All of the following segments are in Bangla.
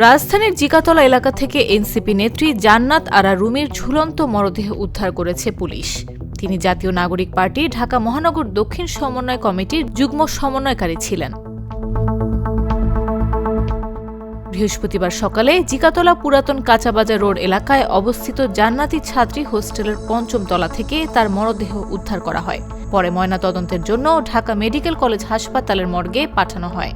রাজধানীর জিকাতলা এলাকা থেকে এনসিপি নেত্রী জান্নাত আরা রুমির ঝুলন্ত মরদেহ উদ্ধার করেছে পুলিশ। তিনি জাতীয় নাগরিক পার্টি ঢাকা মহানগর দক্ষিণ সমন্বয় কমিটির যুগ্ম সমন্বয়কারী ছিলেন। বৃহস্পতিবার সকালে জিকাতলা পুরাতন কাঁচাবাজার রোড এলাকায় অবস্থিত জান্নাতি ছাত্রী হোস্টেলের ৫ম তলা থেকে তার মরদেহ উদ্ধার করা হয়। পরে ময়নাতদন্তের জন্য ঢাকা মেডিকেল কলেজ হাসপাতালের মর্গে পাঠানো হয়।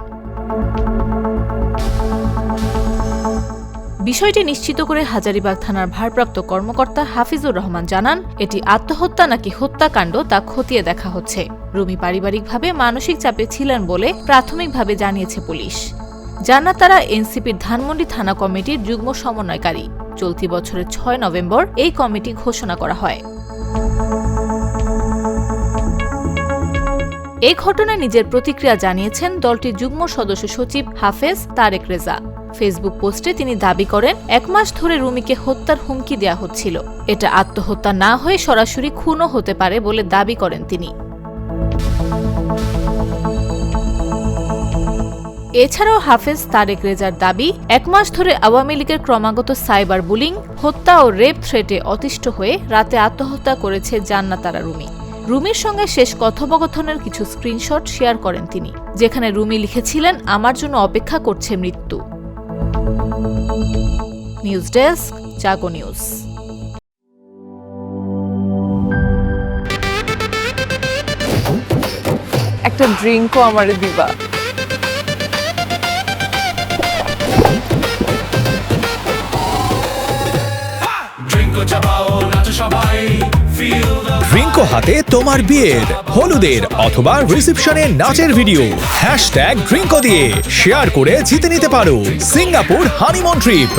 বিষয়টি নিশ্চিত করে হাজারীবাগ থানার ভারপ্রাপ্ত কর্মকর্তা হাফিজুর রহমান জানান, এটি আত্মহত্যা নাকি হত্যাকাণ্ড তা খতিয়ে দেখা হচ্ছে। রুমি পারিবারিকভাবে মানসিক চাপে ছিলেন বলে প্রাথমিকভাবে জানিয়েছে পুলিশ। জান্নাত আরা এনসিপির ধানমন্ডি থানা কমিটির যুগ্ম সমন্বয়কারী। চলতি বছরের ৬ নভেম্বর এই কমিটি ঘোষণা করা হয়। এই ঘটনায় নিজের প্রতিক্রিয়া জানিয়েছেন দলটির যুগ্ম সদস্য সচিব হাফেজ তারেক রেজা। ফেসবুক পোস্টে তিনি দাবি করেন, ১ মাস ধরে রুমিকে হত্যার হুমকি দেওয়া হচ্ছিল। এটা আত্মহত্যা না হয়ে সরাসরি খুনও হতে পারে বলে দাবি করেন তিনি। এছাড়াও হাফেজ তারেক রেজার দাবি, ১ মাস ধরে আওয়ামী লীগের ক্রমাগত সাইবার বুলিং, হত্যা ও রেপ থ্রেটে অতিষ্ঠ হয়ে রাতে আত্মহত্যা করেছে জান্নাত আরা রুমি। রুমির সঙ্গে শেষ কথোপকথনের কিছু স্ক্রিনশট শেয়ার করেন তিনি, যেখানে রুমি লিখেছিলেন, আমার জন্য অপেক্ষা করছে মৃত্যু। নিউজ ডেস্ক, জাগো নিউজ। একটা ড্রিঙ্কও আমারে দিবা? ড্রিঙ্কো হাতে তোমার বিয়ের, হলুদের অথবা রিসেপশনের নাচের ভিডিও #ড্রিঙ্কো দিয়ে শেয়ার করে জিতে নিতে পারো সিঙ্গাপুর হানিমুন ট্রিপ।